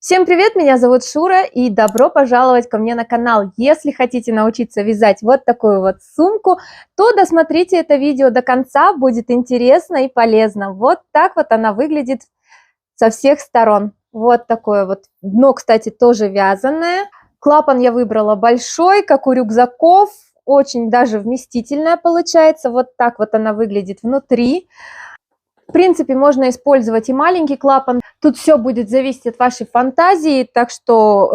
Всем привет, меня зовут Шура и добро пожаловать ко мне на канал. Если хотите научиться вязать вот такую вот сумку, то досмотрите это видео до конца, будет интересно и полезно. Вот так вот она выглядит со всех сторон. Вот такое вот дно, кстати, тоже вязаное. Клапан я выбрала большой, как у рюкзаков, очень даже вместительная получается. Вот так вот она выглядит внутри. В принципе, можно использовать и маленький клапан. Тут все будет зависеть от вашей фантазии, так что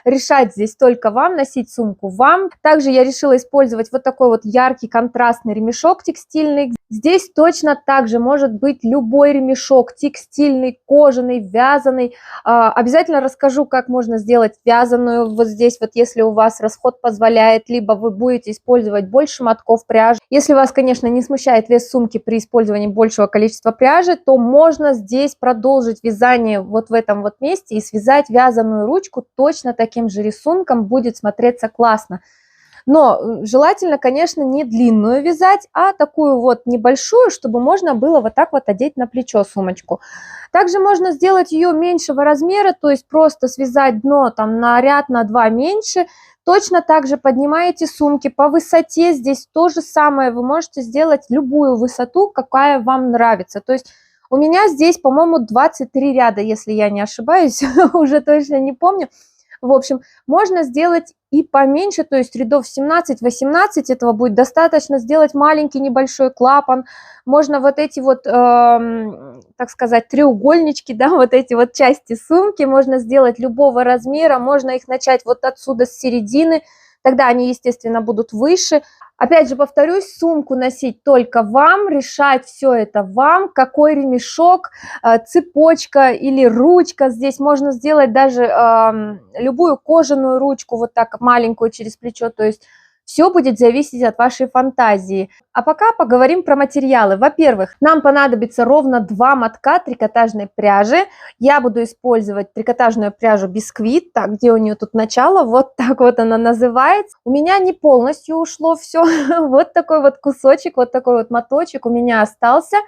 решать здесь только вам, носить сумку вам. Также я решила использовать вот такой вот яркий контрастный ремешок текстильный. Здесь точно так же может быть любой ремешок, текстильный, кожаный, вязаный. Обязательно расскажу, как можно сделать вязаную вот здесь, вот если у вас расход позволяет, либо вы будете использовать больше мотков пряжи. Если вас, конечно, не смущает вес сумки при использовании большего количества пряжи, то можно здесь продолжить вязание вот в этом вот месте и связать вязаную ручку точно таким же рисунком, будет смотреться классно. Но желательно, конечно, не длинную вязать, а такую вот небольшую, чтобы можно было вот так вот одеть на плечо сумочку. Также можно сделать ее меньшего размера, то есть просто связать дно там на ряд, на 2 меньше. Точно так же поднимаете сумки по высоте, здесь то же самое, вы можете сделать любую высоту, какая вам нравится. То есть у меня здесь, по-моему, 23 ряда, если я не ошибаюсь, уже точно не помню. В общем, можно сделать и поменьше, то есть рядов 17-18, этого будет достаточно. Сделать маленький небольшой клапан. Можно вот эти вот, так сказать, треугольнички, да, вот эти вот части сумки можно сделать любого размера. Можно их начать вот отсюда, с середины. Тогда они, естественно, будут выше. Опять же, повторюсь, сумку носить только вам, решать все это вам, какой ремешок, цепочка или ручка. Здесь можно сделать даже любую кожаную ручку, вот так маленькую через плечо, то есть все будет зависеть от вашей фантазии. А пока поговорим про материалы. Во-первых, нам понадобится ровно 2 мотка трикотажной пряжи. Я буду использовать трикотажную пряжу Бисквит, так, где у нее тут начало, вот так вот она называется. У меня не полностью ушло все, вот такой вот кусочек, вот такой вот моточек у меня остался.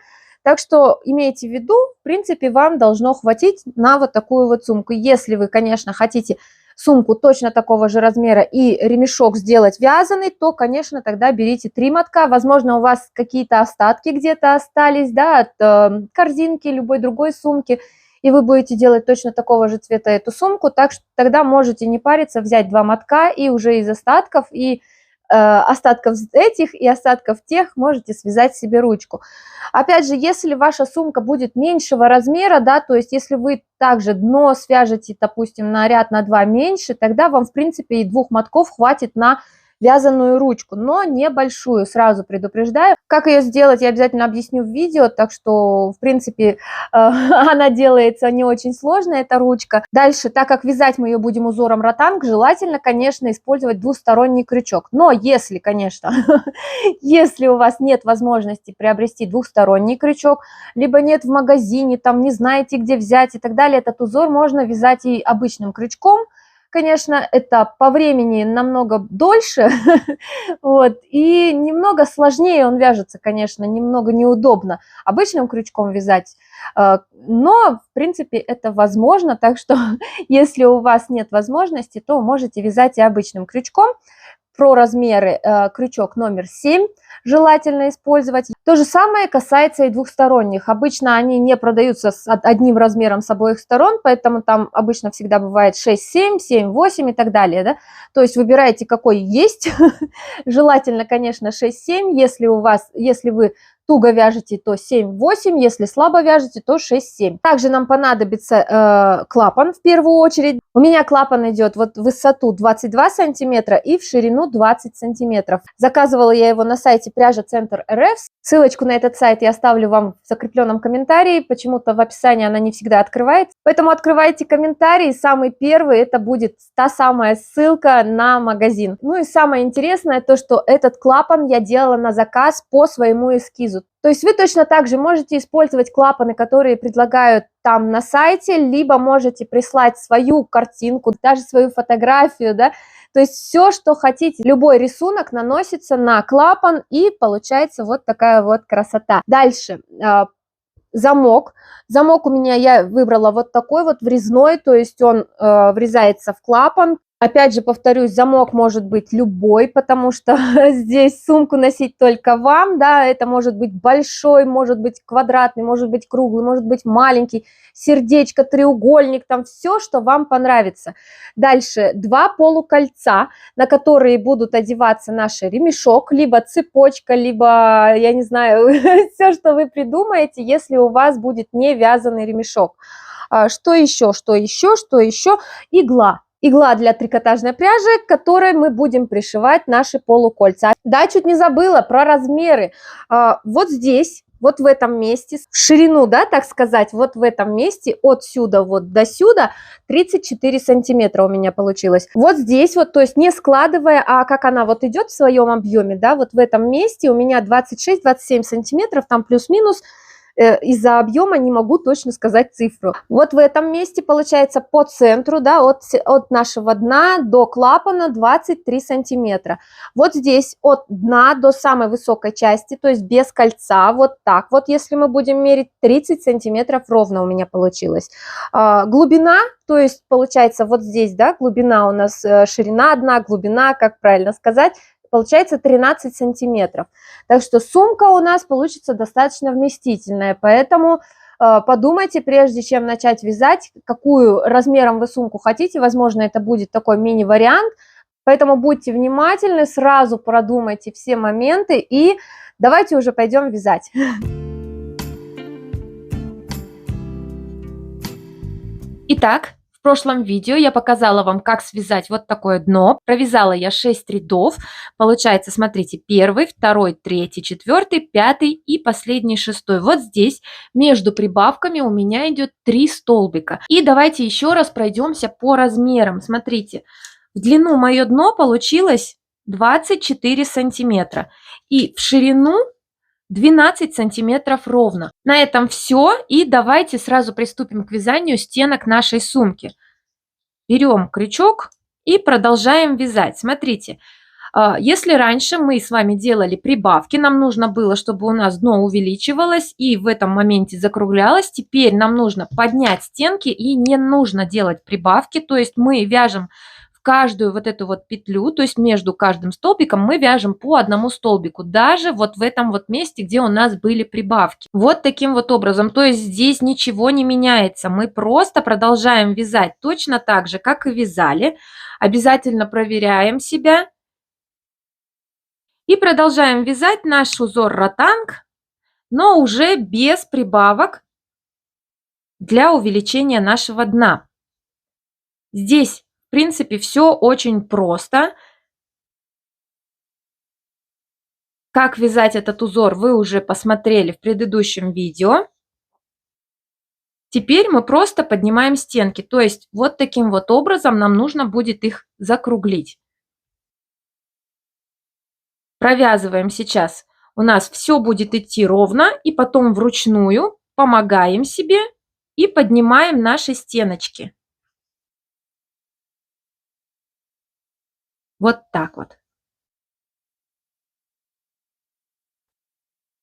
Так что имейте в виду, в принципе, вам должно хватить на вот такую вот сумку. Если вы, конечно, хотите сумку точно такого же размера и ремешок сделать вязаный, то, конечно, тогда берите 3 мотка. Возможно, у вас какие-то остатки где-то остались, да, от корзинки, любой другой сумки, и вы будете делать точно такого же цвета эту сумку, так что тогда можете не париться, взять 2 мотка и уже из остатков и остатков этих и остатков тех можете связать себе ручку. Опять же, если ваша сумка будет меньшего размера, да, то есть если вы также дно свяжете, допустим, на ряд на 2 меньше, тогда вам, в принципе, и 2 мотков хватит на вязаную ручку, но небольшую, сразу предупреждаю. Как ее сделать, я обязательно объясню в видео, так что, в принципе, она делается не очень сложно, эта ручка. Дальше, так как вязать мы ее будем узором ротанг, желательно, конечно, использовать двусторонний крючок. Но если, конечно, если у вас нет возможности приобрести двусторонний крючок, либо нет в магазине, там не знаете, где взять и так далее, этот узор можно вязать и обычным крючком. Конечно, это по времени намного дольше, вот, и немного сложнее он вяжется, конечно, немного неудобно обычным крючком вязать, но, в принципе, это возможно, так что, если у вас нет возможности, то можете вязать и обычным крючком. Про размеры крючок номер 7 желательно использовать. То же самое касается и двухсторонних. Обычно они не продаются с одним размером с обоих сторон, поэтому там обычно всегда бывает 6-7, 7-8 и так далее. Да? То есть выбирайте, какой есть. Желательно, конечно, 6-7. Если вы туго вяжете, то 7-8, если слабо вяжете, то 6-7. Также нам понадобится клапан в первую очередь. У меня клапан идет вот в высоту 22 сантиметра и в ширину 20 сантиметров. Заказывала я его на сайте Пряжа Центр РФ. Ссылочку на этот сайт я оставлю вам в закрепленном комментарии. Почему-то в описании она не всегда открывается. Поэтому открывайте комментарий. Самый первый это будет та самая ссылка на магазин. Ну и самое интересное то, что этот клапан я делала на заказ по своему эскизу. То есть вы точно так же можете использовать клапаны, которые предлагают там на сайте, либо можете прислать свою картинку, даже свою фотографию, да, то есть все, что хотите, любой рисунок наносится на клапан и получается вот такая вот красота. Дальше, замок. Замок у меня, я выбрала вот такой вот врезной, то есть он врезается в клапан. Опять же, повторюсь, замок может быть любой, потому что здесь сумку носить только вам, да, это может быть большой, может быть квадратный, может быть круглый, может быть маленький, сердечко, треугольник, там все, что вам понравится. Дальше 2 полукольца, на которые будут одеваться наш ремешок, либо цепочка, либо, я не знаю, все, что вы придумаете, если у вас будет не вязаный ремешок. Что еще? Игла. Игла для трикотажной пряжи, к которой мы будем пришивать наши полукольца. Да, чуть не забыла про размеры. Вот здесь, вот в этом месте, в ширину, да, так сказать, вот в этом месте, отсюда вот до сюда 34 сантиметра у меня получилось. Вот здесь вот, то есть не складывая, а как она вот идет в своем объеме, да, вот в этом месте у меня 26-27 сантиметров, там плюс-минус. Из-за объема не могу точно сказать цифру. Вот в этом месте получается по центру, да, от нашего дна до клапана 23 сантиметра. Вот здесь от дна до самой высокой части, то есть без кольца, вот так вот, если мы будем мерить, 30 сантиметров ровно у меня получилось. Глубина, то есть получается вот здесь, да, глубина у нас, ширина дна, глубина, как правильно сказать, получается 13 сантиметров. Так что сумка у нас получится достаточно вместительная, поэтому подумайте, прежде чем начать вязать, какую размером вы сумку хотите. Возможно, это будет такой мини-вариант, поэтому будьте внимательны, сразу продумайте все моменты и давайте уже пойдем вязать. Итак, в прошлом видео я показала вам, как связать вот такое дно. Провязала я 6 рядов. Получается, смотрите, 1, 2, 3, 4, 5 и последний 6. Вот здесь между прибавками у меня идет 3 столбика. И давайте еще раз пройдемся по размерам. Смотрите, в длину мое дно получилось 24 сантиметра. И в ширину 12 сантиметров ровно. На этом все. И давайте сразу приступим к вязанию стенок нашей сумки. Берем крючок и продолжаем вязать. Смотрите, если раньше мы с вами делали прибавки, нам нужно было, чтобы у нас дно увеличивалось и в этом моменте закруглялось. Теперь нам нужно поднять стенки и не нужно делать прибавки. То есть мы вяжем в каждую вот эту вот петлю, то есть между каждым столбиком мы вяжем по одному столбику, даже вот в этом вот месте, где у нас были прибавки. Вот таким вот образом, то есть здесь ничего не меняется, мы просто продолжаем вязать точно так же, как и вязали. Обязательно проверяем себя и продолжаем вязать наш узор ротанг, но уже без прибавок для увеличения нашего дна. Здесь в принципе, все очень просто. Как вязать этот узор, вы уже посмотрели в предыдущем видео. Теперь мы просто поднимаем стенки. То есть вот таким вот образом нам нужно будет их закруглить. Провязываем сейчас. У нас все будет идти ровно. И потом вручную помогаем себе и поднимаем наши стеночки. Вот так вот.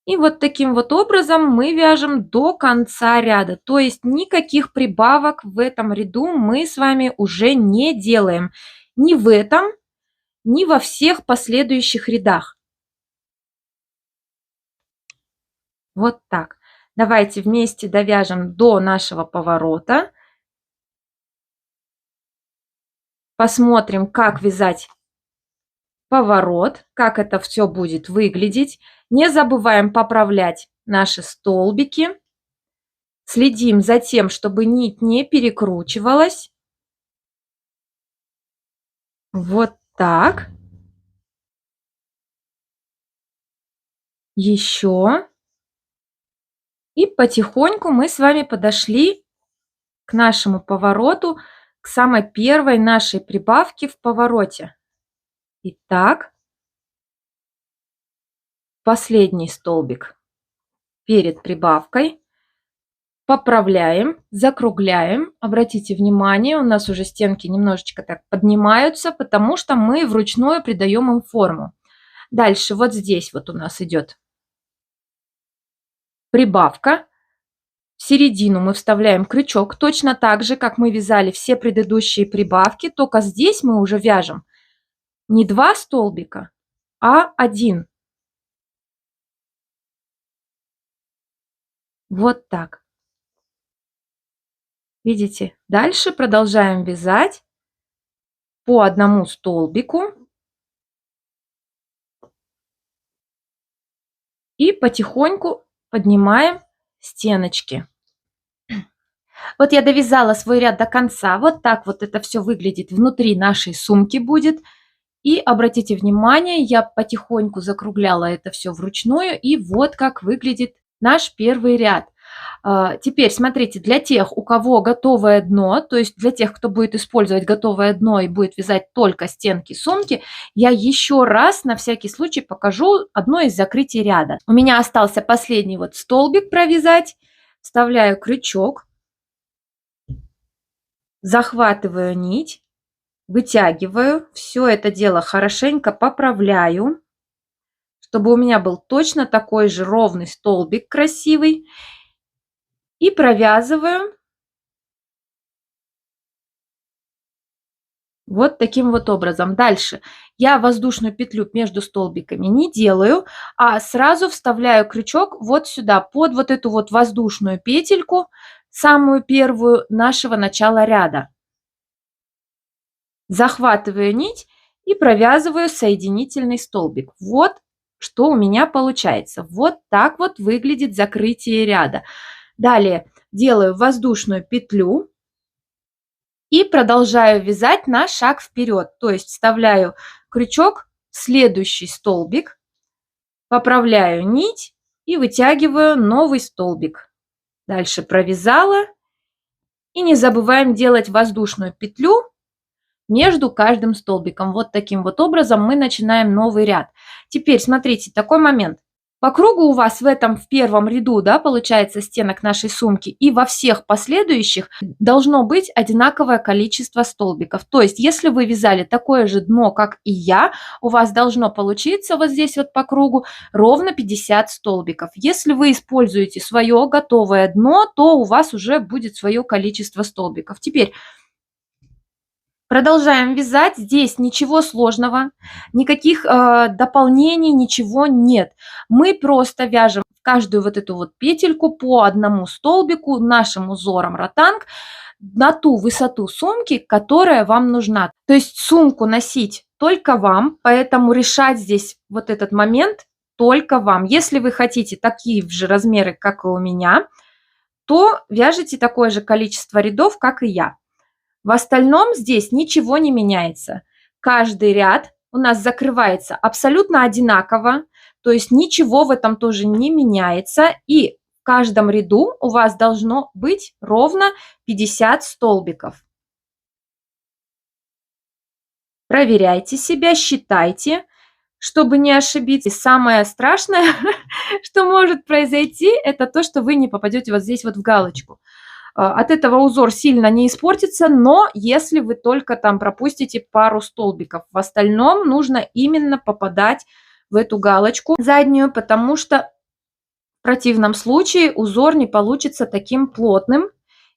И вот таким вот образом мы вяжем до конца ряда. То есть никаких прибавок в этом ряду мы с вами уже не делаем. Ни в этом, ни во всех последующих рядах. Вот так. Давайте вместе довяжем до нашего поворота. Посмотрим, как вязать поворот, как это все будет выглядеть. Не забываем поправлять наши столбики. Следим за тем, чтобы нить не перекручивалась. Вот так. Еще. И потихоньку мы с вами подошли к нашему повороту, к самой первой нашей прибавке в повороте. Итак, последний столбик перед прибавкой. Поправляем, закругляем. Обратите внимание, у нас уже стенки немножечко так поднимаются, потому что мы вручную придаем им форму. Дальше вот здесь вот у нас идет прибавка. В середину мы вставляем крючок, точно так же, как мы вязали все предыдущие прибавки, только здесь мы уже вяжем не 2 столбика, а 1. Вот так. Видите? Дальше продолжаем вязать по одному столбику и потихоньку поднимаем стеночки. Вот я довязала свой ряд до конца. Вот так вот это все выглядит внутри нашей сумки будет. И обратите внимание, я потихоньку закругляла это все вручную. И вот как выглядит наш первый ряд. Теперь смотрите, для тех, у кого готовое дно, то есть для тех, кто будет использовать готовое дно и будет вязать только стенки сумки, я еще раз на всякий случай покажу одно из закрытий ряда. У меня остался последний вот столбик провязать. Вставляю крючок, захватываю нить, вытягиваю, все это дело хорошенько поправляю, чтобы у меня был точно такой же ровный столбик красивый. И провязываю вот таким вот образом. Дальше я воздушную петлю между столбиками не делаю, а сразу вставляю крючок вот сюда, под вот эту вот воздушную петельку, самую первую нашего начала ряда. Захватываю нить и провязываю соединительный столбик. Вот что у меня получается. Вот так вот выглядит закрытие ряда. Далее делаю воздушную петлю и продолжаю вязать на шаг вперед. То есть вставляю крючок в следующий столбик, поправляю нить и вытягиваю новый столбик. Дальше провязала. И не забываем делать воздушную петлю между каждым столбиком. Вот таким вот образом мы начинаем новый ряд. Теперь смотрите, такой момент. По кругу у вас в первом ряду, да, получается, стенок нашей сумки, и во всех последующих должно быть одинаковое количество столбиков. То есть, если вы вязали такое же дно, как и я, у вас должно получиться вот здесь вот по кругу ровно 50 столбиков. Если вы используете свое готовое дно, то у вас уже будет свое количество столбиков. Теперь продолжаем вязать. Здесь ничего сложного, никаких дополнений, ничего нет. Мы просто вяжем каждую вот эту вот петельку по одному столбику нашим узором ротанг на ту высоту сумки, которая вам нужна. То есть сумку носить только вам, поэтому решать здесь вот этот момент только вам. Если вы хотите такие же размеры, как и у меня, то вяжите такое же количество рядов, как и я. В остальном здесь ничего не меняется. Каждый ряд у нас закрывается абсолютно одинаково, то есть ничего в этом тоже не меняется. И в каждом ряду у вас должно быть ровно 50 столбиков. Проверяйте себя, считайте, чтобы не ошибиться. И самое страшное, что может произойти, это то, что вы не попадете вот здесь вот в галочку. От этого узор сильно не испортится, но если вы только там пропустите пару столбиков. В остальном нужно именно попадать в эту галочку заднюю, потому что в противном случае узор не получится таким плотным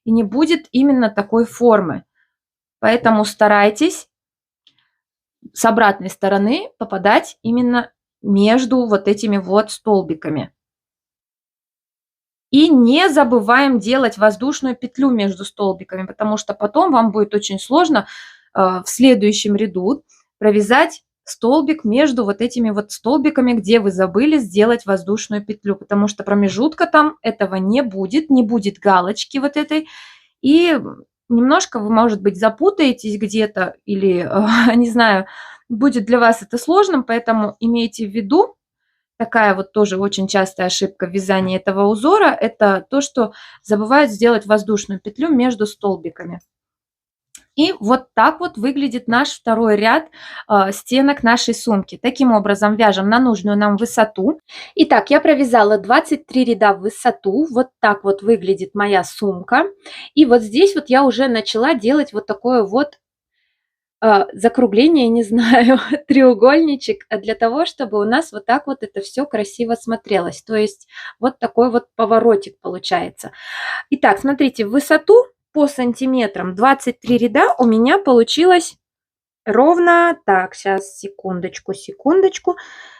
и не будет именно такой формы. Поэтому старайтесь с обратной стороны попадать именно между вот этими вот столбиками. И не забываем делать воздушную петлю между столбиками, потому что потом вам будет очень сложно в следующем ряду провязать столбик между вот этими вот столбиками, где вы забыли сделать воздушную петлю, потому что промежутка там этого не будет галочки вот этой. И немножко вы, может быть, запутаетесь где-то или, не знаю, будет для вас это сложным, поэтому имейте в виду, такая вот тоже очень частая ошибка в вязании этого узора, это то, что забывают сделать воздушную петлю между столбиками. И вот так вот выглядит наш второй ряд стенок нашей сумки. Таким образом вяжем на нужную нам высоту. Итак, я провязала 23 ряда в высоту. Вот так вот выглядит моя сумка. И вот здесь вот я уже начала делать вот такое вот закругление, не знаю, треугольничек, для того, чтобы у нас вот так вот это все красиво смотрелось. То есть вот такой вот поворотик получается. Итак, смотрите, в высоту по сантиметрам 23 ряда у меня получилось ровно, так, сейчас, секундочку,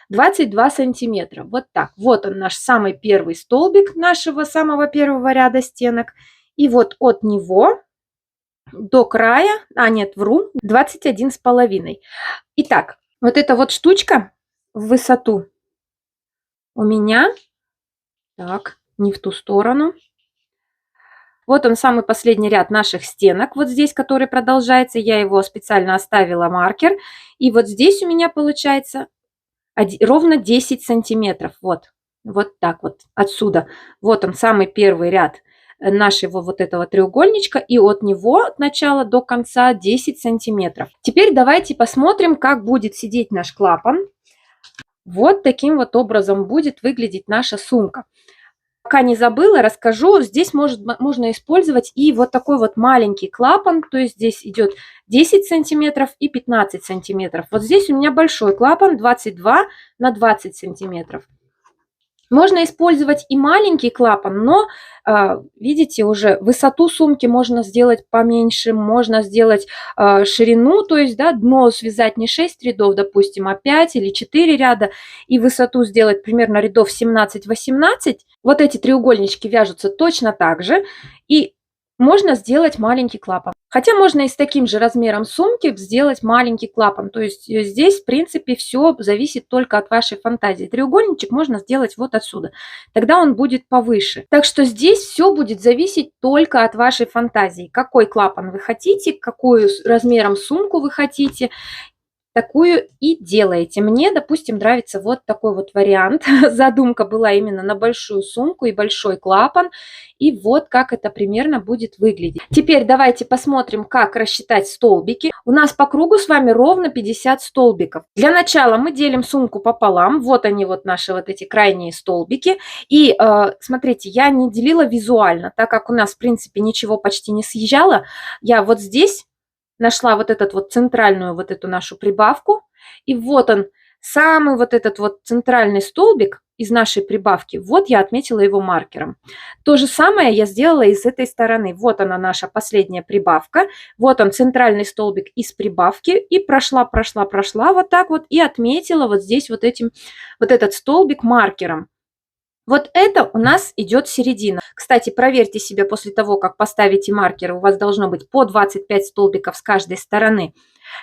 22 сантиметра. Вот так. Вот он, наш самый первый столбик нашего самого первого ряда стенок. И вот от него до края, нет, вру, 21,5. Итак, вот эта вот штучка в высоту у меня, так, не в ту сторону. Вот он, самый последний ряд наших стенок, вот здесь, который продолжается. Я его специально оставила маркер. И вот здесь у меня получается ровно 10 сантиметров. Вот, вот так вот отсюда. Вот он, самый первый ряд нашего вот этого треугольничка, и от него от начала до конца 10 сантиметров. Теперь давайте посмотрим, как будет сидеть наш клапан. Вот таким вот образом будет выглядеть наша сумка. Пока не забыла, расскажу, здесь можно использовать и вот такой вот маленький клапан, то есть здесь идет 10 сантиметров и 15 сантиметров. Вот здесь у меня большой клапан 22 на 20 сантиметров. Можно использовать и маленький клапан, но, видите, уже высоту сумки можно сделать поменьше, можно сделать ширину, то есть, да, дно связать не 6 рядов, допустим, а 5 или 4 ряда, и высоту сделать примерно рядов 17-18. Вот эти треугольнички вяжутся точно так же, и можно сделать маленький клапан. Хотя можно и с таким же размером сумки сделать маленький клапан. То есть здесь, в принципе, все зависит только от вашей фантазии. Треугольничек можно сделать вот отсюда. Тогда он будет повыше. Так что здесь все будет зависеть только от вашей фантазии. Какой клапан вы хотите, какую размером сумку вы хотите. Такую и делаете. Мне, допустим, нравится вот такой вот вариант. Задумка была именно на большую сумку и большой клапан. И вот как это примерно будет выглядеть. Теперь давайте посмотрим, как рассчитать столбики. У нас по кругу с вами ровно 50 столбиков. Для начала мы делим сумку пополам. Вот они, вот наши вот эти крайние столбики. И смотрите, я не делила визуально, так как у нас, в принципе, ничего почти не съезжало. Я вот здесь нашла вот этот вот центральную вот эту нашу прибавку. И вот он, самый вот этот вот центральный столбик из нашей прибавки. Вот я отметила его маркером. То же самое я сделала и с этой стороны. Вот она, наша последняя прибавка. Вот он, центральный столбик из прибавки. И прошла вот так вот. И отметила вот здесь вот этот столбик маркером. Вот это у нас идет середина. Кстати, проверьте себя после того, как поставите маркеры. У вас должно быть по 25 столбиков с каждой стороны.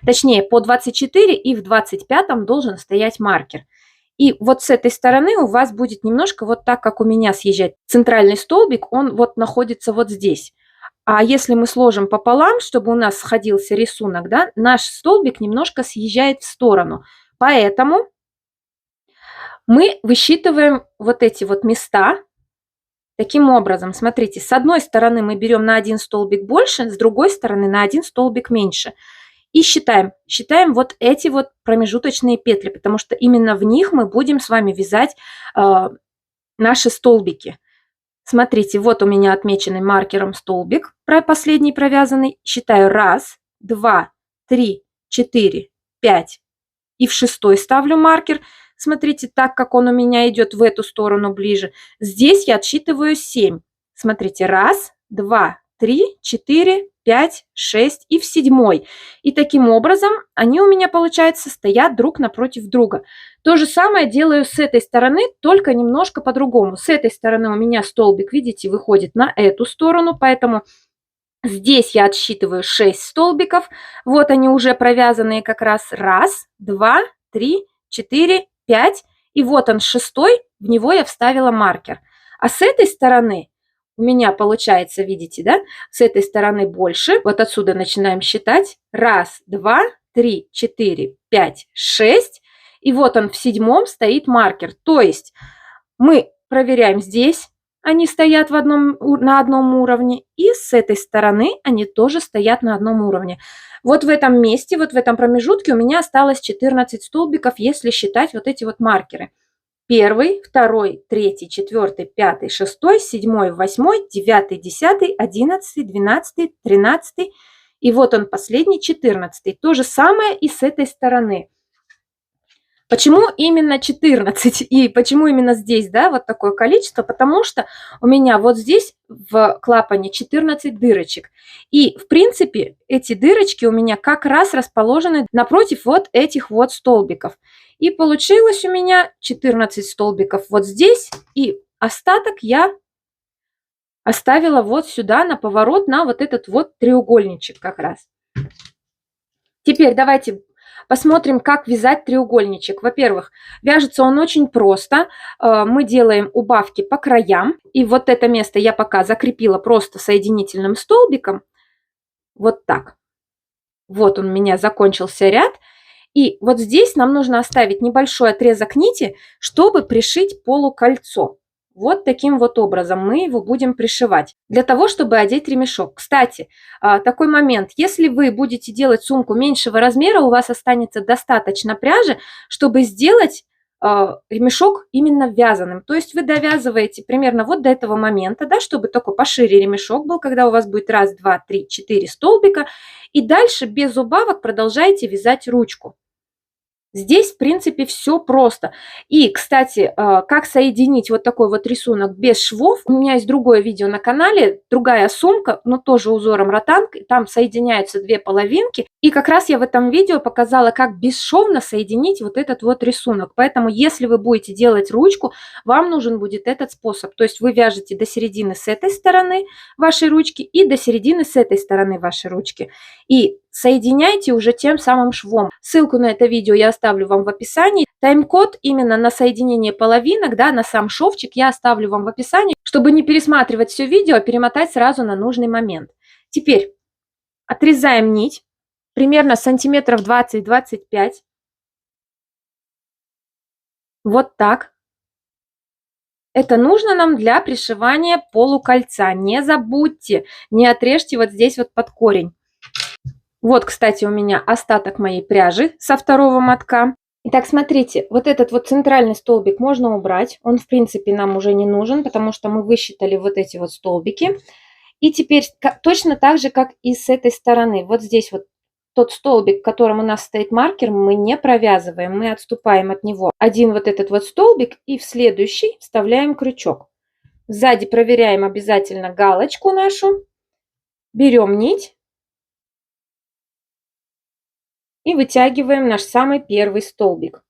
Точнее, по 24, и в 25 должен стоять маркер. И вот с этой стороны у вас будет немножко вот так, как у меня съезжать. Центральный столбик, он вот находится вот здесь. А если мы сложим пополам, чтобы у нас сходился рисунок, да, наш столбик немножко съезжает в сторону. Поэтому мы высчитываем вот эти вот места таким образом. Смотрите, с одной стороны мы берем на один столбик больше, с другой стороны на один столбик меньше. И считаем. Считаем вот эти вот промежуточные петли, потому что именно в них мы будем с вами вязать наши столбики. Смотрите, вот у меня отмеченный маркером столбик, последний провязанный. Считаю 1, 2, 3, 4, 5. И в 6 ставлю маркер. Смотрите, так как он у меня идет в эту сторону ближе. Здесь я отсчитываю 7. Смотрите, 1, 2, 3, 4, 5, 6 и в 7. И таким образом они у меня, получается, стоят друг напротив друга. То же самое делаю с этой стороны, только немножко по-другому. С этой стороны у меня столбик, видите, выходит на эту сторону, поэтому здесь я отсчитываю 6 столбиков. Вот они уже провязанные как раз. 1, 2, 3, 4, 5. И вот он 6, в него я вставила маркер. А с этой стороны у меня получается, видите, да, с этой стороны больше. Вот отсюда начинаем считать. 1, 2, 3, 4, 5, 6. И вот он в 7 стоит маркер. То есть мы проверяем здесь. Они стоят на одном уровне, и с этой стороны они тоже стоят на одном уровне. Вот в этом месте, вот в этом промежутке у меня осталось 14 столбиков, если считать вот эти вот маркеры. 1, 2, 3, 4, 5, 6, 7, 8, 9, 10, 11, 12, 13 и И вот он последний, 14. То же самое и с этой стороны. Почему именно 14 и почему именно здесь, да, вот такое количество? Потому что у меня вот здесь в клапане 14 дырочек. И, в принципе, эти дырочки у меня как раз расположены напротив вот этих вот столбиков. И получилось у меня 14 столбиков вот здесь, и остаток я оставила вот сюда на поворот, на вот этот вот треугольничек как раз. Теперь давайте посмотрим, как вязать треугольничек. Во-первых, вяжется он очень просто. Мы делаем убавки по краям. И вот это место я пока закрепила просто соединительным столбиком. Вот так. Вот он у меня закончился ряд. И вот здесь нам нужно оставить небольшой отрезок нити, чтобы пришить полукольцо. Вот таким вот образом мы его будем пришивать, для того, чтобы одеть ремешок. Кстати, такой момент. Если вы будете делать сумку меньшего размера, у вас останется достаточно пряжи, чтобы сделать ремешок именно вязаным. То есть вы довязываете примерно вот до этого момента, да, чтобы только пошире ремешок был, когда у вас будет 1, 2, 3, 4 столбика. И дальше без убавок продолжаете вязать ручку. Здесь, в принципе, все просто. И, кстати, как соединить вот такой вот рисунок без швов. У меня есть другое видео на канале, другая сумка, но тоже узором ротанг. Там соединяются две половинки. И как раз я в этом видео показала, как бесшовно соединить вот этот вот рисунок. Поэтому, если вы будете делать ручку, вам нужен будет этот способ. То есть вы вяжете до середины с этой стороны вашей ручки и до середины с этой стороны вашей ручки. И соединяйте уже тем самым швом. Ссылку на это видео я оставлю вам в описании. Тайм-код именно на соединение половинок, да, на сам шовчик я оставлю вам в описании, чтобы не пересматривать все видео, а перемотать сразу на нужный момент. Теперь отрезаем нить примерно сантиметров 20-25. Вот так. Это нужно нам для пришивания полукольца. Не забудьте, не отрежьте вот здесь вот под корень. Вот, кстати, у меня остаток моей пряжи со второго мотка. Итак, смотрите, вот этот вот центральный столбик можно убрать. Он, в принципе, нам уже не нужен, потому что мы высчитали вот эти вот столбики. И теперь точно так же, как и с этой стороны. Вот здесь вот тот столбик, в котором у нас стоит маркер, мы не провязываем. Мы отступаем от него один вот этот вот столбик и в следующий вставляем крючок. Сзади проверяем обязательно галочку нашу. Берем нить. И вытягиваем наш самый первый столбик.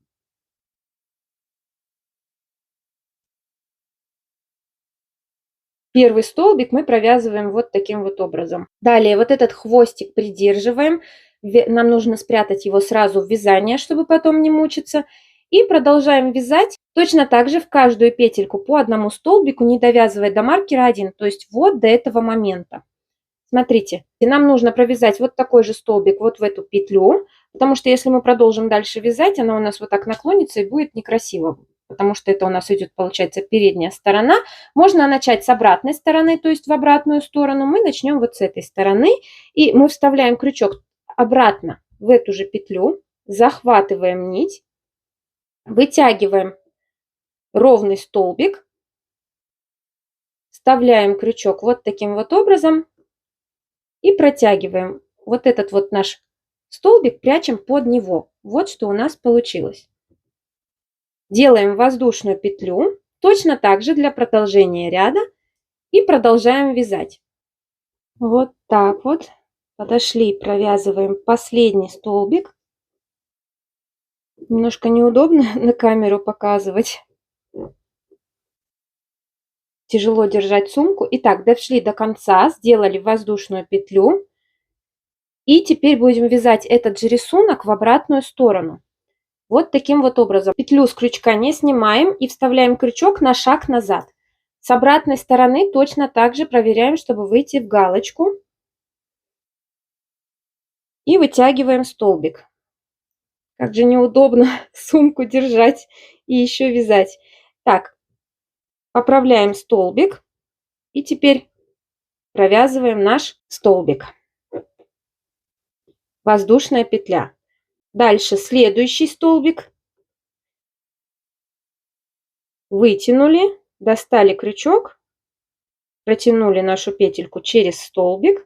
Первый столбик мы провязываем вот таким вот образом. Далее вот этот хвостик придерживаем. Нам нужно спрятать его сразу в вязание, чтобы потом не мучиться. И продолжаем вязать точно так же в каждую петельку по одному столбику, не довязывая до маркера 1, то есть вот до этого момента. Смотрите, нам нужно провязать вот такой же столбик вот в эту петлю, потому что если мы продолжим дальше вязать, она у нас вот так наклонится и будет некрасиво, потому что это у нас идет, получается, передняя сторона. Можно начать с обратной стороны, то есть в обратную сторону. Мы начнем вот с этой стороны, и мы вставляем крючок обратно в эту же петлю, захватываем нить, вытягиваем ровный столбик, вставляем крючок вот таким вот образом, и протягиваем вот этот вот наш столбик, прячем под него. Вот что у нас получилось. Делаем воздушную петлю, точно так же для продолжения ряда, и продолжаем вязать. Вот так вот. Подошли, провязываем последний столбик. Немножко неудобно на камеру показывать. Тяжело держать сумку. Итак, дошли до конца, сделали воздушную петлю. И теперь будем вязать этот же рисунок в обратную сторону. Вот таким вот образом. Петлю с крючка не снимаем и вставляем крючок на шаг назад. С обратной стороны точно так же проверяем, чтобы выйти в галочку. И вытягиваем столбик. Как же неудобно сумку держать и еще вязать. Так, поправляем столбик. И теперь провязываем наш столбик. Воздушная петля. Дальше следующий столбик. Вытянули, достали крючок, протянули нашу петельку через столбик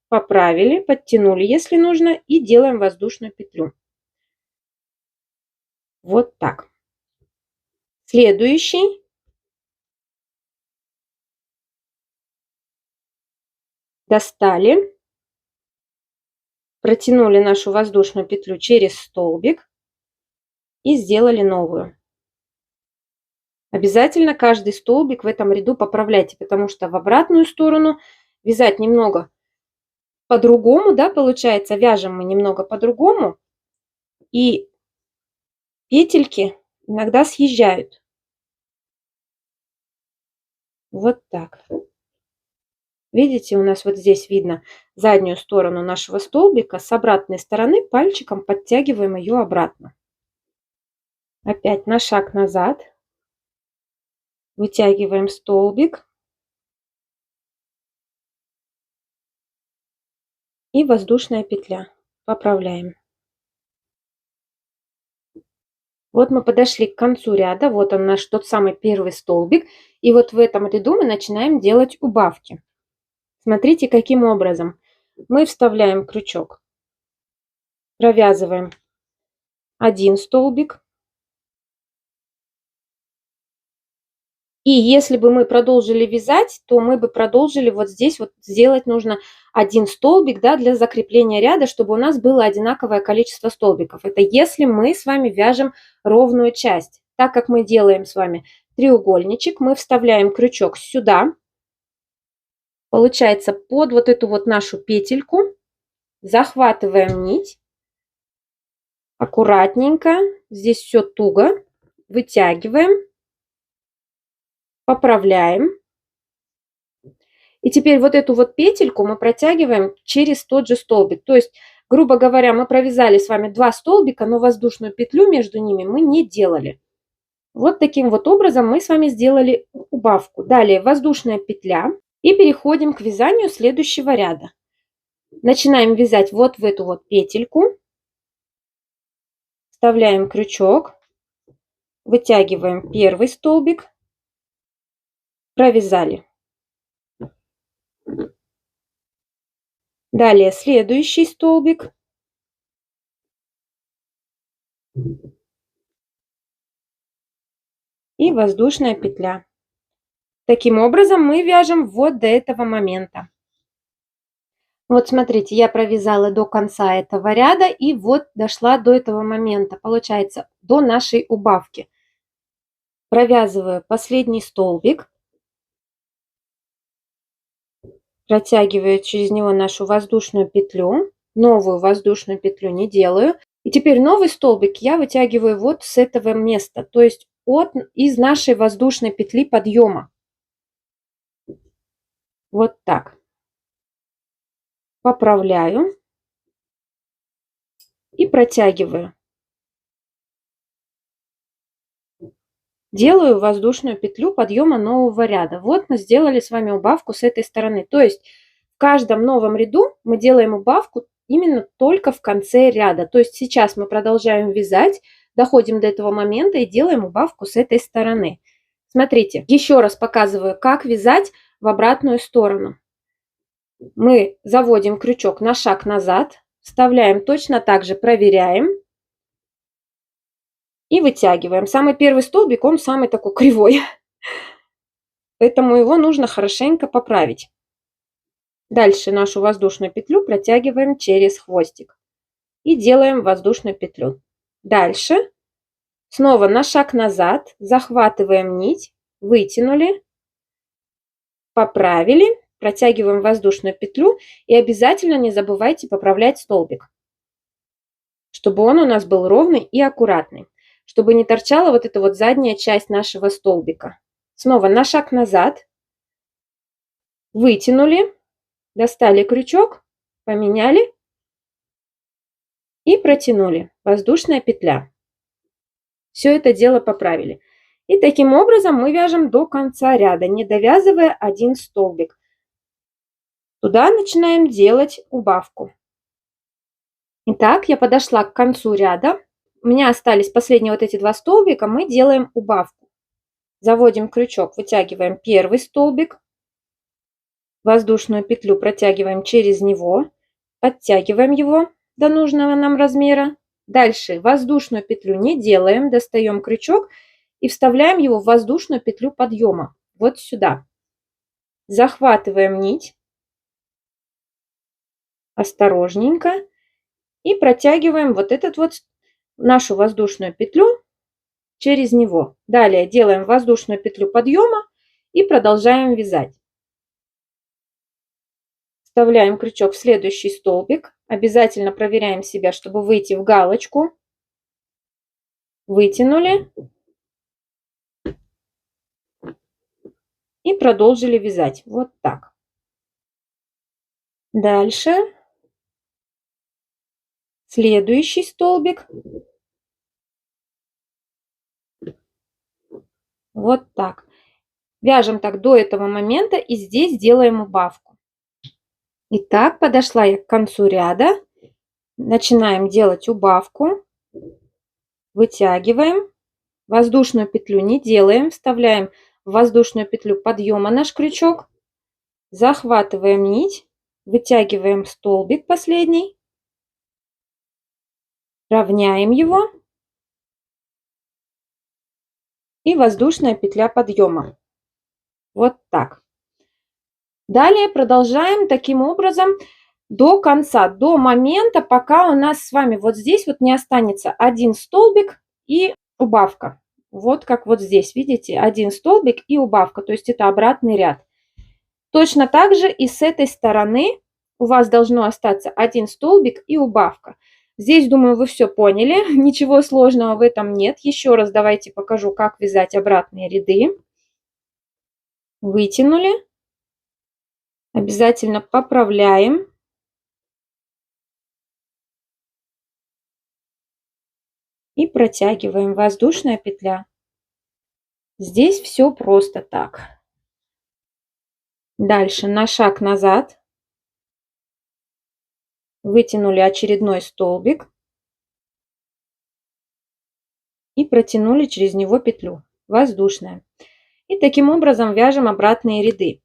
поправили, подтянули, если нужно, и делаем воздушную петлю. Вот так. Следующий. Достали, протянули нашу воздушную петлю через столбик и сделали новую. Обязательно каждый столбик в этом ряду поправляйте, потому что в обратную сторону вязать немного по-другому, да, получается, вяжем мы немного по-другому, и петельки иногда съезжают. Вот так. Видите, у нас вот здесь видно заднюю сторону нашего столбика. С обратной стороны пальчиком подтягиваем ее обратно. Опять на шаг назад. Вытягиваем столбик. И воздушная петля. Поправляем. Вот мы подошли к концу ряда. Вот он наш тот самый первый столбик. И вот в этом ряду мы начинаем делать убавки. Смотрите, каким образом. Мы вставляем крючок. Провязываем один столбик. И если бы мы продолжили вязать, то мы бы продолжили вот здесь вот сделать нужно один столбик, да, для закрепления ряда, чтобы у нас было одинаковое количество столбиков. Это если мы с вами вяжем ровную часть. Так как мы делаем с вами треугольничек, мы вставляем крючок сюда. Получается, под вот эту вот нашу петельку захватываем нить. Аккуратненько, здесь все туго, вытягиваем. Поправляем. И теперь вот эту вот петельку мы протягиваем через тот же столбик. То есть, грубо говоря, мы провязали с вами 2 столбика, но воздушную петлю между ними мы не делали. Вот таким вот образом мы с вами сделали убавку. Далее воздушная петля. И переходим к вязанию следующего ряда. Начинаем вязать вот в эту вот петельку. Вставляем крючок. Вытягиваем первый столбик. Провязали. Далее следующий столбик. И воздушная петля. Таким образом мы вяжем вот до этого момента. Вот смотрите, я провязала до конца этого ряда и вот дошла до этого момента. Получается, до нашей убавки. Провязываю последний столбик. Протягиваю через него нашу воздушную петлю. Новую воздушную петлю не делаю. И теперь новый столбик я вытягиваю вот с этого места. То есть из нашей воздушной петли подъема. Вот так. Поправляю. И протягиваю. Делаю воздушную петлю подъема нового ряда. Вот мы сделали с вами убавку с этой стороны. То есть в каждом новом ряду мы делаем убавку именно только в конце ряда. То есть сейчас мы продолжаем вязать, доходим до этого момента и делаем убавку с этой стороны. Смотрите, еще раз показываю, как вязать в обратную сторону. Мы заводим крючок на шаг назад, вставляем точно так же, проверяем. И вытягиваем. Самый первый столбик, он самый такой кривой. Поэтому его нужно хорошенько поправить. Дальше нашу воздушную петлю протягиваем через хвостик. И делаем воздушную петлю. Дальше снова на шаг назад. Захватываем нить. Вытянули. Поправили. Протягиваем воздушную петлю. И обязательно не забывайте поправлять столбик. Чтобы он у нас был ровный и аккуратный. Чтобы не торчала вот эта вот задняя часть нашего столбика. Снова на шаг назад. Вытянули. Достали крючок. Поменяли. И протянули. Воздушная петля. Все это дело поправили. И таким образом мы вяжем до конца ряда, не довязывая один столбик. Туда начинаем делать убавку. Итак, я подошла к концу ряда. У меня остались последние вот эти 2 столбика. Мы делаем убавку. Заводим крючок, вытягиваем первый столбик. Воздушную петлю протягиваем через него, подтягиваем его до нужного нам размера. Дальше воздушную петлю не делаем, достаем крючок и вставляем его в воздушную петлю подъема. Вот сюда. Захватываем нить осторожненько и протягиваем вот этот вот нашу воздушную петлю через него. Далее делаем воздушную петлю подъема и продолжаем вязать. Вставляем крючок в следующий столбик. Обязательно проверяем себя, чтобы выйти в галочку. Вытянули. И продолжили вязать. Вот так. Дальше. Следующий столбик. Вот так. Вяжем так до этого момента и здесь делаем убавку. Итак, подошла я к концу ряда. Начинаем делать убавку. Вытягиваем. Воздушную петлю не делаем. Вставляем в воздушную петлю подъема наш крючок. Захватываем нить. Вытягиваем столбик последний. Равняем его. И воздушная петля подъема. Вот так. Далее продолжаем таким образом до конца, до момента, пока у нас с вами вот здесь вот не останется один столбик и убавка. Вот как вот здесь, видите, один столбик и убавка, то есть это обратный ряд. Точно так же и с этой стороны у вас должно остаться один столбик и убавка. Здесь, думаю, вы все поняли, ничего сложного в этом нет. Еще раз давайте покажу, как вязать обратные ряды. Вытянули. Обязательно поправляем. И протягиваем. Воздушная петля. Здесь все просто так. Дальше на шаг назад. Вытянули очередной столбик. И протянули через него петлю. Воздушная. И таким образом вяжем обратные ряды.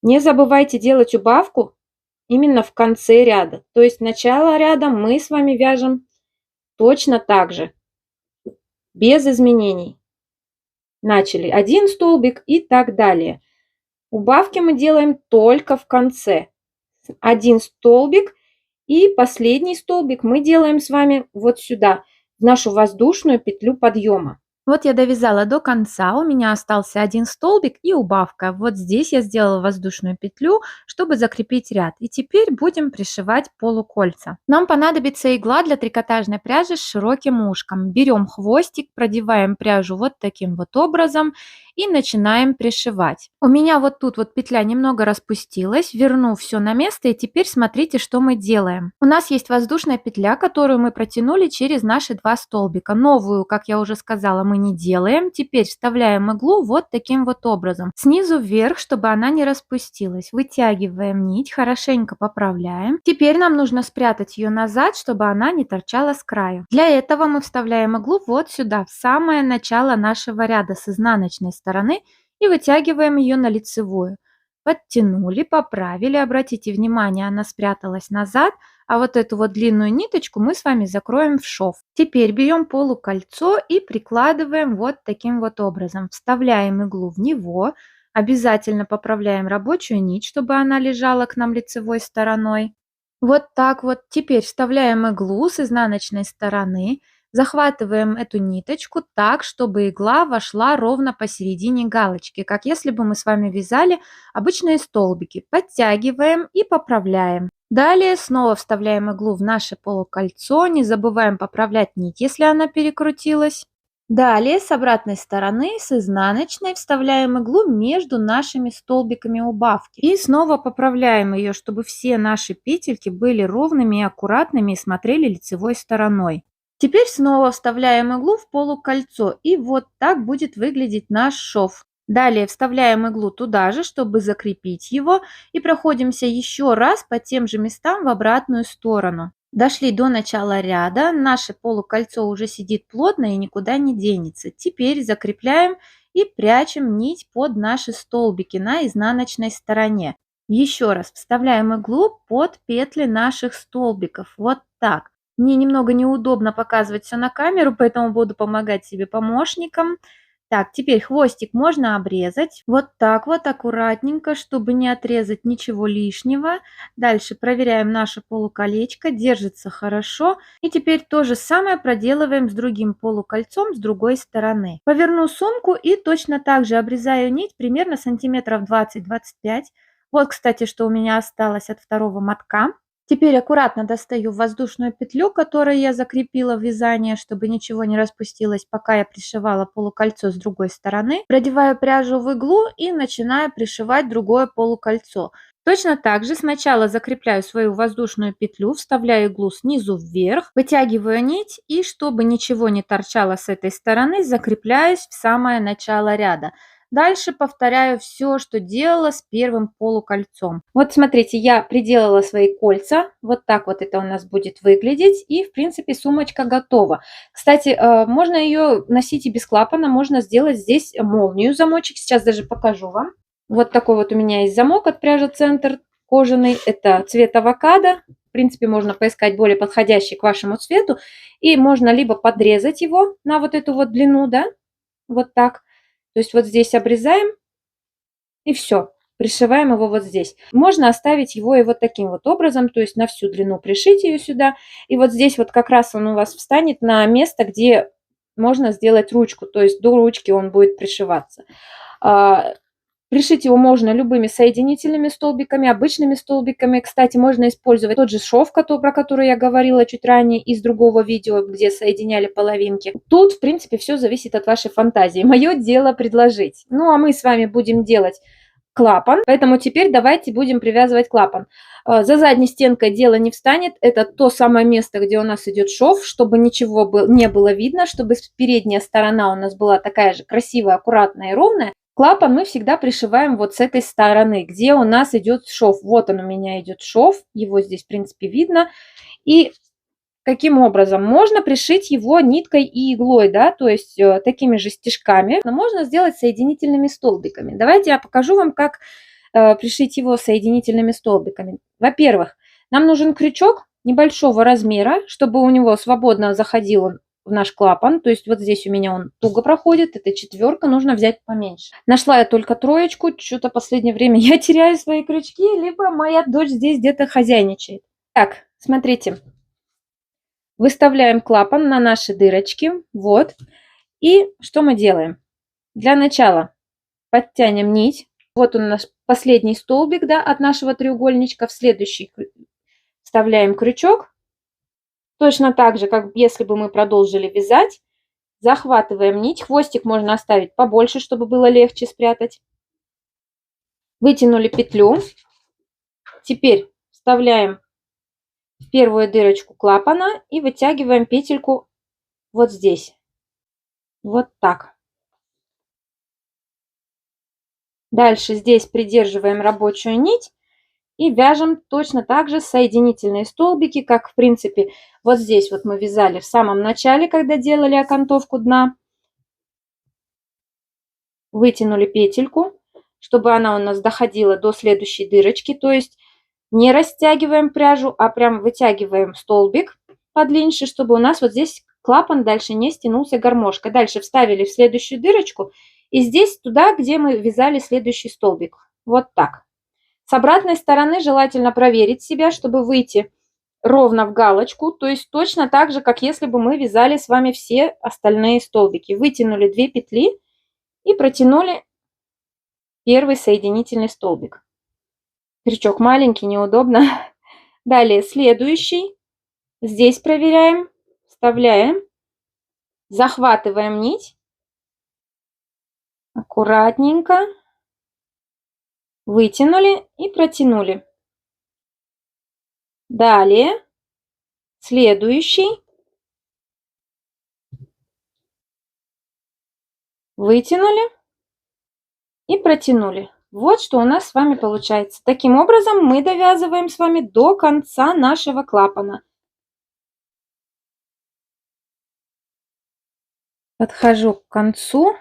Не забывайте делать убавку именно в конце ряда. То есть начало ряда мы с вами вяжем точно так же, без изменений. Начали один столбик и так далее. Убавки мы делаем только в конце. Один столбик и последний столбик мы делаем с вами вот сюда, в нашу воздушную петлю подъема. Вот я довязала до конца, у меня остался один столбик и убавка. Вот здесь я сделала воздушную петлю, чтобы закрепить ряд. И теперь будем пришивать полукольца. Нам понадобится игла для трикотажной пряжи с широким ушком. Берем хвостик, продеваем пряжу вот таким вот образом и начинаем пришивать. У меня вот тут вот петля немного распустилась, верну все на место, и теперь смотрите, что мы делаем. У нас есть воздушная петля, которую мы протянули через наши два столбика. Новую, как я уже сказала, мы не делаем. Теперь вставляем иглу вот таким вот образом. Снизу вверх, чтобы она не распустилась. Вытягиваем нить, хорошенько поправляем. Теперь нам нужно спрятать ее назад, чтобы она не торчала с краю. Для этого мы вставляем иглу вот сюда, в самое начало нашего ряда с изнаночной стороны и вытягиваем ее на лицевую. Подтянули, поправили. Обратите внимание, она спряталась назад, а вот эту вот длинную ниточку мы с вами закроем в шов. Теперь берем полукольцо и прикладываем вот таким вот образом. Вставляем иглу в него, обязательно поправляем рабочую нить, чтобы она лежала к нам лицевой стороной. Вот так вот. Теперь вставляем иглу с изнаночной стороны, захватываем эту ниточку так, чтобы игла вошла ровно посередине галочки, как если бы мы с вами вязали обычные столбики. Подтягиваем и поправляем. Далее снова вставляем иглу в наше полукольцо, не забываем поправлять нить, если она перекрутилась. Далее с обратной стороны, с изнаночной, вставляем иглу между нашими столбиками убавки. И снова поправляем ее, чтобы все наши петельки были ровными и аккуратными и смотрели лицевой стороной. Теперь снова вставляем иглу в полукольцо, и вот так будет выглядеть наш шов. Далее вставляем иглу туда же, чтобы закрепить его, и проходимся еще раз по тем же местам в обратную сторону. Дошли до начала ряда, наше полукольцо уже сидит плотно и никуда не денется. Теперь закрепляем и прячем нить под наши столбики на изнаночной стороне. Еще раз вставляем иглу под петли наших столбиков, вот так. Мне немного неудобно показывать все на камеру, поэтому буду помогать себе помощником. Так, теперь хвостик можно обрезать. Вот так вот аккуратненько, чтобы не отрезать ничего лишнего. Дальше проверяем наше полуколечко, держится хорошо. И теперь то же самое проделываем с другим полукольцом с другой стороны. Поверну сумку и точно так же обрезаю нить примерно сантиметров 20-25. Вот, кстати, что у меня осталось от второго мотка. Теперь аккуратно достаю воздушную петлю, которую я закрепила в вязание, чтобы ничего не распустилось, пока я пришивала полукольцо с другой стороны. Продеваю пряжу в иглу и начинаю пришивать другое полукольцо. Точно так же сначала закрепляю свою воздушную петлю, вставляю иглу снизу вверх, вытягиваю нить и, чтобы ничего не торчало с этой стороны, закрепляюсь в самое начало ряда. Дальше повторяю все, что делала с первым полукольцом. Вот смотрите, я приделала свои кольца. Вот так вот это у нас будет выглядеть. И, в принципе, сумочка готова. Кстати, можно ее носить и без клапана. Можно сделать здесь молнию, замочек. Сейчас даже покажу вам. Вот такой вот у меня есть замок от пряжи Центр кожаный. Это цвет авокадо. В принципе, можно поискать более подходящий к вашему цвету. И можно либо подрезать его на вот эту вот длину, да, вот так. То есть вот здесь обрезаем и все, пришиваем его вот здесь. Можно оставить его и вот таким вот образом, то есть на всю длину пришить ее сюда. И вот здесь вот как раз он у вас встанет на место, где можно сделать ручку, то есть до ручки он будет пришиваться. Пришить его можно любыми соединительными столбиками, обычными столбиками. Кстати, можно использовать тот же шов, про который я говорила чуть ранее из другого видео, где соединяли половинки. Тут, в принципе, все зависит от вашей фантазии. Мое дело предложить. Ну, а мы с вами будем делать клапан, поэтому теперь давайте будем привязывать клапан. За задней стенкой дело не встанет. Это то самое место, где у нас идет шов, чтобы ничего не было видно, чтобы передняя сторона у нас была такая же красивая, аккуратная и ровная. Клапан мы всегда пришиваем вот с этой стороны, где у нас идет шов. Вот он у меня идет шов, его здесь в принципе видно. И каким образом? Можно пришить его ниткой и иглой, да, то есть такими же стежками. Но можно сделать соединительными столбиками. Давайте я покажу вам, как пришить его соединительными столбиками. Во-первых, нам нужен крючок небольшого размера, чтобы у него свободно заходил он в наш клапан, то есть вот здесь у меня он туго проходит, это 4, нужно взять поменьше. Нашла я только 3, что-то в последнее время я теряю свои крючки, либо моя дочь здесь где-то хозяйничает. Так, смотрите, выставляем клапан на наши дырочки, вот, и что мы делаем? Для начала подтянем нить, вот он наш последний столбик, да, от нашего треугольничка, в следующий вставляем крючок. Точно так же, как если бы мы продолжили вязать, захватываем нить. Хвостик можно оставить побольше, чтобы было легче спрятать. Вытянули петлю. Теперь вставляем в первую дырочку клапана и вытягиваем петельку вот здесь. Вот так. Дальше здесь придерживаем рабочую нить. И вяжем точно так же соединительные столбики, как в принципе вот здесь вот мы вязали в самом начале, когда делали окантовку дна. Вытянули петельку, чтобы она у нас доходила до следующей дырочки, то есть не растягиваем пряжу, а прям вытягиваем столбик подлиннее, чтобы у нас вот здесь клапан дальше не стянулся гармошкой. Дальше вставили в следующую дырочку и здесь туда, где мы вязали следующий столбик. Вот так. С обратной стороны желательно проверить себя, чтобы выйти ровно в галочку, то есть точно так же, как если бы мы вязали с вами все остальные столбики. Вытянули 2 петли и протянули первый соединительный столбик. Крючок маленький, неудобно. Далее следующий. Здесь проверяем, вставляем, захватываем нить аккуратненько. Вытянули и протянули. Далее следующий. Вытянули и протянули. Вот что у нас с вами получается. Таким образом мы довязываем с вами до конца нашего клапана. Подхожу к концу.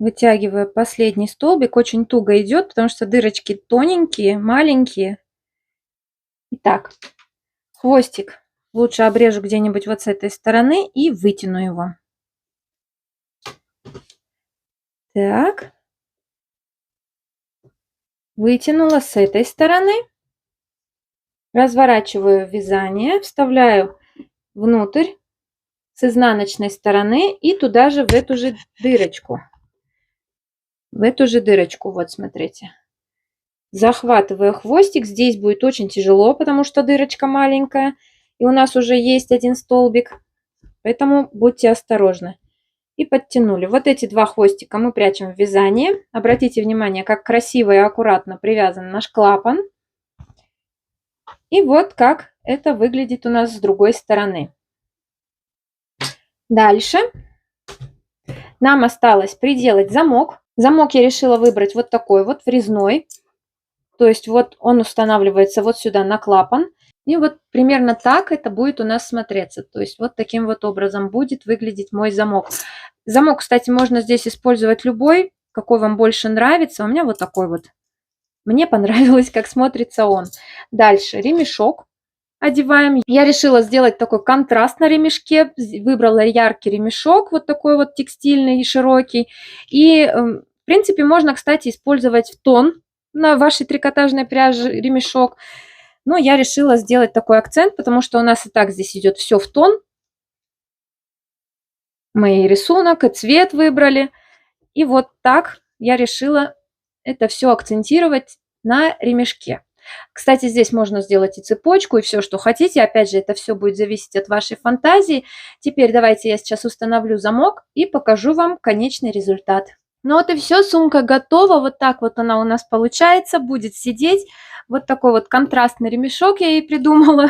Вытягиваю последний столбик. Очень туго идет, потому что дырочки тоненькие, маленькие. Итак, хвостик лучше обрежу где-нибудь вот с этой стороны и вытяну его. Так. Вытянула с этой стороны. Разворачиваю вязание, вставляю внутрь с изнаночной стороны и туда же, в эту же дырочку. В эту же дырочку, вот смотрите. Захватываю хвостик. Здесь будет очень тяжело, потому что дырочка маленькая. И у нас уже есть один столбик. Поэтому будьте осторожны. И подтянули. Вот эти два хвостика мы прячем в вязание. Обратите внимание, как красиво и аккуратно привязан наш клапан. И вот как это выглядит у нас с другой стороны. Дальше нам осталось приделать замок. Замок я решила выбрать вот такой вот, врезной. То есть вот он устанавливается вот сюда на клапан. И вот примерно так это будет у нас смотреться. То есть вот таким вот образом будет выглядеть мой замок. Замок, кстати, можно здесь использовать любой, какой вам больше нравится. У меня вот такой вот. Мне понравилось, как смотрится он. Дальше ремешок одеваем. Я решила сделать такой контраст на ремешке. Выбрала яркий ремешок, вот такой вот текстильный и широкий. И, в принципе, можно, кстати, использовать в тон на вашей трикотажной пряже ремешок. Но я решила сделать такой акцент, потому что у нас и так здесь идет все в тон. Мы и рисунок, и цвет выбрали. И вот так я решила это все акцентировать на ремешке. Кстати, здесь можно сделать и цепочку, и все, что хотите. Опять же, это все будет зависеть от вашей фантазии. Теперь давайте я сейчас установлю замок и покажу вам конечный результат. Ну вот и все, сумка готова. Вот так вот она у нас получается, будет сидеть. Вот такой вот контрастный ремешок я ей придумала.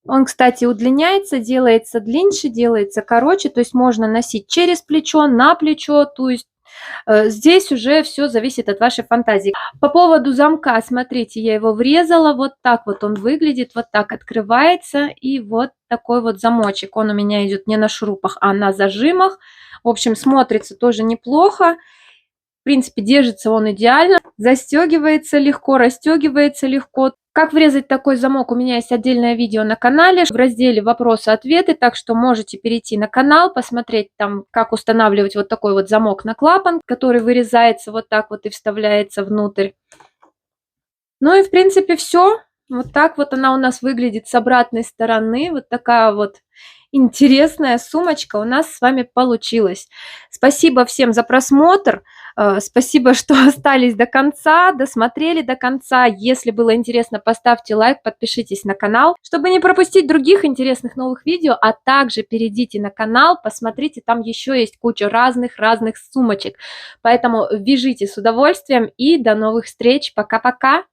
Он, кстати, удлиняется, делается длиннее, делается короче. То есть можно носить через плечо, на плечо. То есть здесь уже все зависит от вашей фантазии. По поводу замка, смотрите, я его врезала. Вот так вот он выглядит. Вот так открывается. И вот такой вот замочек. Он у меня идет не на шурупах, а на зажимах. В общем, смотрится тоже неплохо. В принципе, держится он идеально. Застегивается легко, расстегивается легко. Как врезать такой замок, у меня есть отдельное видео на канале в разделе «Вопросы-ответы», так что можете перейти на канал, посмотреть там, как устанавливать вот такой вот замок на клапан, который вырезается вот так вот и вставляется внутрь. Ну и в принципе все. Вот так вот она у нас выглядит с обратной стороны. Вот такая вот интересная сумочка у нас с вами получилась. Спасибо всем за просмотр. Спасибо, что остались до конца, досмотрели до конца. Если было интересно, поставьте лайк, подпишитесь на канал, чтобы не пропустить других интересных новых видео, а также перейдите на канал, посмотрите, там еще есть куча разных сумочек. Поэтому вяжите с удовольствием и до новых встреч. Пока-пока!